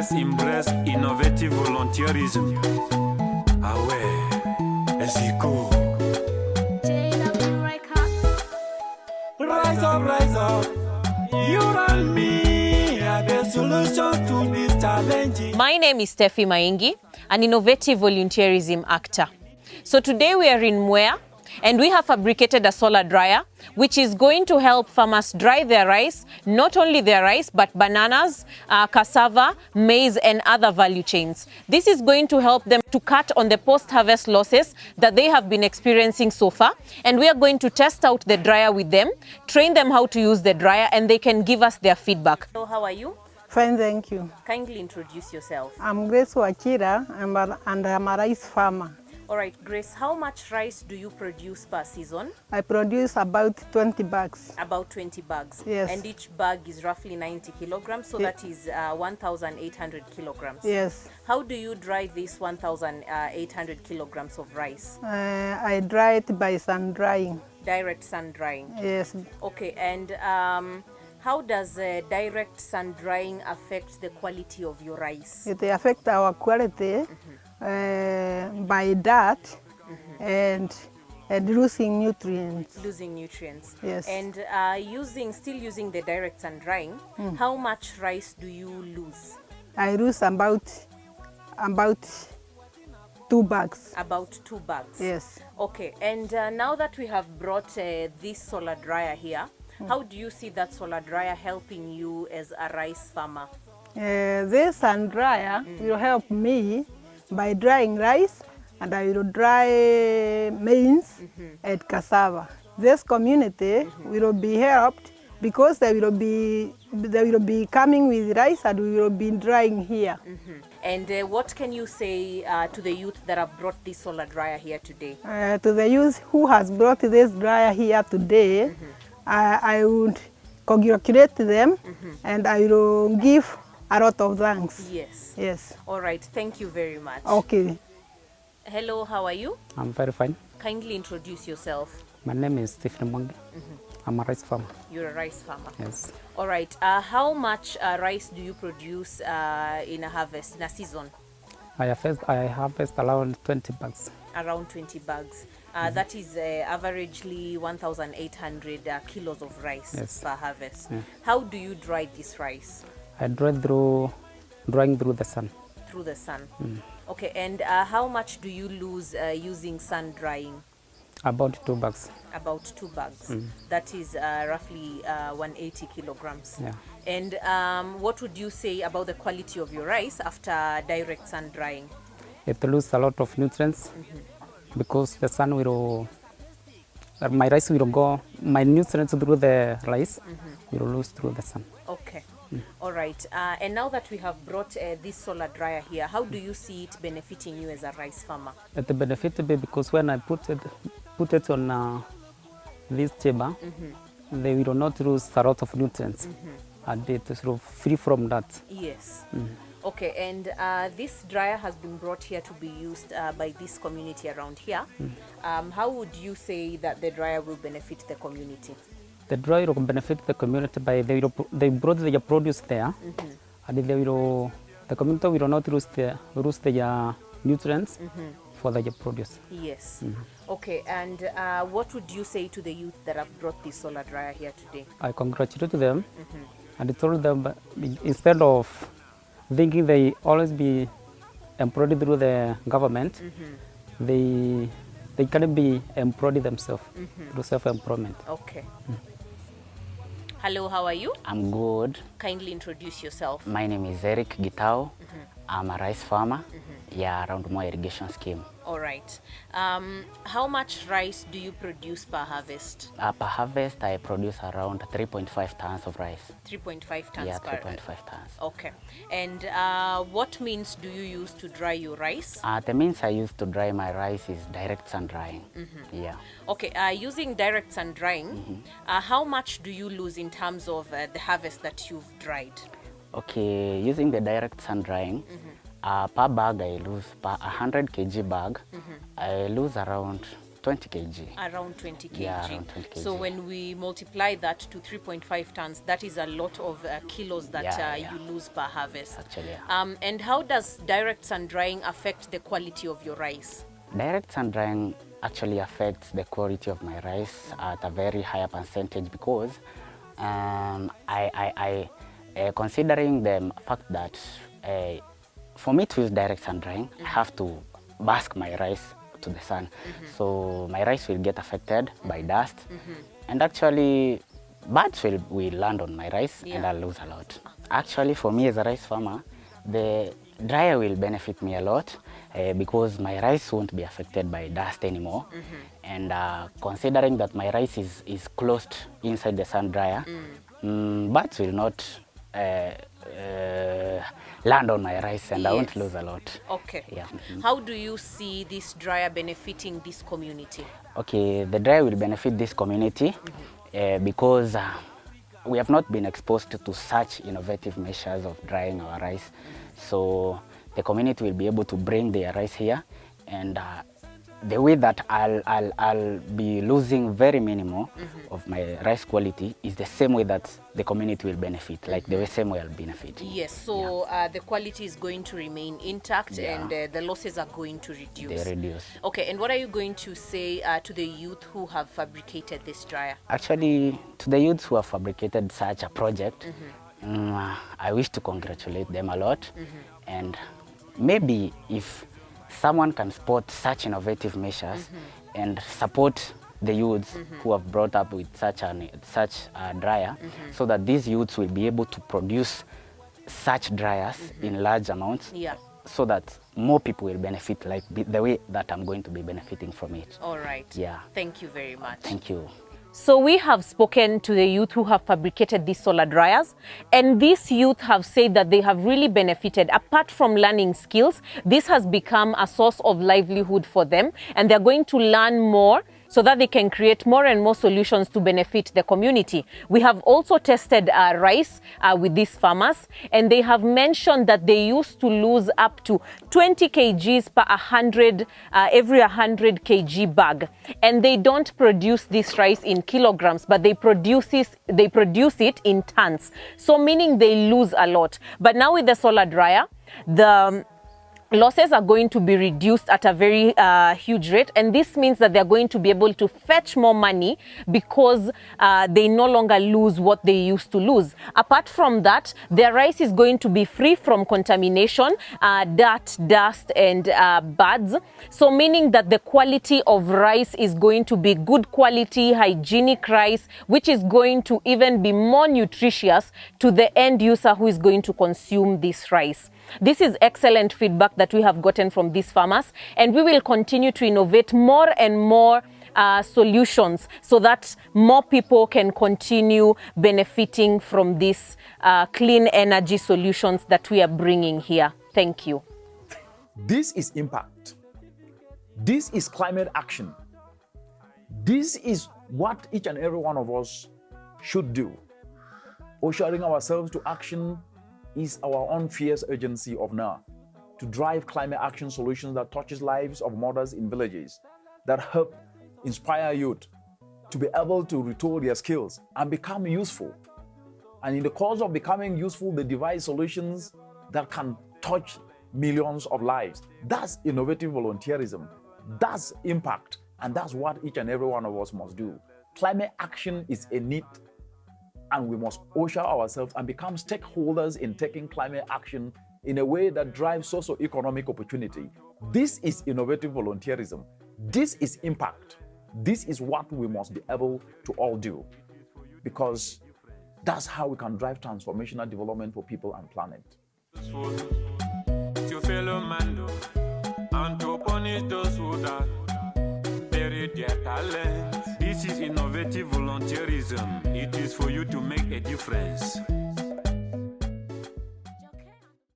let's embrace innovative volunteerism. Eziko. Rise up, you and me are the solutions to this challenge. My name is Steffi Maingi, an innovative volunteerism actor. So today we are in Mwea, and we have fabricated a solar dryer, which is going to help farmers dry their rice, not only their rice, but bananas, cassava, maize, and other value chains. This is going to help them to cut on the post-harvest losses that they have been experiencing so far. And we are going to test out the dryer with them, train them how to use the dryer, and they can give us their feedback. So how are you? Fine, thank you. Kindly introduce yourself. I'm Grace Akira, and I'm a rice farmer. All right, Grace, how much rice do you produce per season? I produce about 20 bags. About 20 bags. Yes. And each bag is roughly 90 kilograms, so that is 1,800 kilograms. Yes. How do you dry this 1,800 kilograms of rice? I dry it by sun drying. Direct sun drying? Yes. Okay, and how does direct sun drying affect the quality of your rice? It affects our quality by that and losing nutrients. Losing nutrients. Yes. And still using the direct sun drying, how much rice do you lose? I lose about 2 bags. About 2 bags? Yes. Okay, and now that we have brought this solar dryer here, how do you see that solar dryer helping you as a rice farmer? This sun dryer will help me by drying rice, and I will dry maize and cassava. This community will be helped because they will be coming with rice, and we will be drying here. And what can you say to the youth that have brought this solar dryer here today? To the youth who has brought this dryer here today, I would congratulate them, and I will give a lot of thanks. Yes. Yes. All right. Thank you very much. Okay. Hello, how are you? I'm very fine. Kindly introduce yourself. My name is Stephen Mwangi. I'm a rice farmer. You're a rice farmer? Yes. All right. How much rice do you produce in a harvest, in a season? I harvest around 20 bags. Around 20 bags. That is averagely 1,800 kilos of rice per harvest. Yeah. How do you dry this rice? I drying through the sun. Through the sun. Okay, and how much do you lose using sun drying? About 2 bags. About 2 bags. That is roughly 180 kilograms. Yeah. And what would you say about the quality of your rice after direct sun drying? It loses a lot of nutrients because the sun will, my rice will go, my nutrients through the rice will lose through the sun. Okay. All right. And now that we have brought this solar dryer here, how do you see it benefiting you as a rice farmer? It benefits me because when I put it on this chamber, they will not lose a lot of nutrients. And it is free from that. Yes. Okay, and this dryer has been brought here to be used by this community around here. How would you say that the dryer will benefit the community? The dryer will benefit the community by they brought their produce there, and the community will not lose their nutrients for their produce. Yes. Okay, and what would you say to the youth that have brought this solar dryer here today? I congratulate them, and I told them instead of thinking they always be employed through the government, they can be employed themselves through self-employment. Okay. Hello, how are you? I'm good. Kindly introduce yourself. My name is Eric Gitao. I'm a rice farmer. Around my irrigation scheme. All right. How much rice do you produce per harvest? Per harvest, I produce around 3.5 tons of rice. 3.5 tons. Yeah, per 3.5 tons. Okay. And what means do you use to dry your rice? The means I use to dry my rice is direct sun drying. Yeah. Okay. Using direct sun drying, how much do you lose in terms of the harvest that you've dried? Okay, using the direct sun drying, per bag I lose, per 100 kg bag, I lose around 20 kg. Around 20 kg. Yeah, around 20 kg. So when we multiply that to 3.5 tons, that is a lot of kilos that you lose per harvest. Actually, yeah. And how does direct sun drying affect the quality of your rice? Direct sun drying actually affects the quality of my rice at a very higher percentage because considering the fact that for me to use direct sun drying, I have to bask my rice to the sun. So my rice will get affected by dust, and actually birds will land on my rice and I'll lose a lot. Actually, for me as a rice farmer, the dryer will benefit me a lot because my rice won't be affected by dust anymore. And considering that my rice is closed inside the sun dryer, birds will not land on my rice and I won't lose a lot. Okay. Yeah. How do you see this dryer benefiting this community? Okay, the dryer will benefit this community because we have not been exposed to such innovative measures of drying our rice. So the community will be able to bring their rice here, and the way that I'll be losing very minimal of my rice quality is the same way that the community will benefit, like the same way I'll benefit. Yes, so the quality is going to remain intact and the losses are going to reduce. They reduce. Okay, and what are you going to say to the youth who have fabricated this dryer? Actually, to the youths who have fabricated such a project, I wish to congratulate them a lot. And maybe if someone can spot such innovative measures and support the youths who have brought up with such a dryer, so that these youths will be able to produce such dryers in large amounts, so that more people will benefit like the way that I'm going to be benefiting from it. All right. Yeah. Thank you very much. Thank you. So we have spoken to the youth who have fabricated these solar dryers, and these youth have said that they have really benefited. Apart from learning skills, this has become a source of livelihood for them, and they're going to learn more so that they can create more and more solutions to benefit the community. We have also tested rice with these farmers, and they have mentioned that they used to lose up to 20 kgs per every 100 kg bag. And they don't produce this rice in kilograms, but they produce it in tons. So meaning they lose a lot. But now with the solar dryer, the losses are going to be reduced at a very huge rate, and this means that they're going to be able to fetch more money because they no longer lose what they used to lose. Apart from that, their rice is going to be free from contamination, dirt, dust, and birds. So meaning that the quality of rice is going to be good quality, hygienic rice, which is going to even be more nutritious to the end user who is going to consume this rice. This is excellent feedback that we have gotten from these farmers, and we will continue to innovate more and more solutions so that more people can continue benefiting from these clean energy solutions that we are bringing here. Thank you. This is impact. This is climate action. This is what each and every one of us should do. Ushering ourselves to action is our own fierce urgency of now, to drive climate action solutions that touches lives of mothers in villages, that help inspire youth to be able to retool their skills and become useful. And in the course of becoming useful, they devise solutions that can touch millions of lives. That's innovative volunteerism. That's impact. And that's what each and every one of us must do. Climate action is a need, and we must usher ourselves and become stakeholders in taking climate action in a way that drives socio-economic opportunity. This is innovative volunteerism. This is impact. This is what we must be able to all do, because that's how we can drive transformational development for people and planet. To fellow man, and to punish those who bury their talent. This is innovative volunteerism. It is for you to make a difference.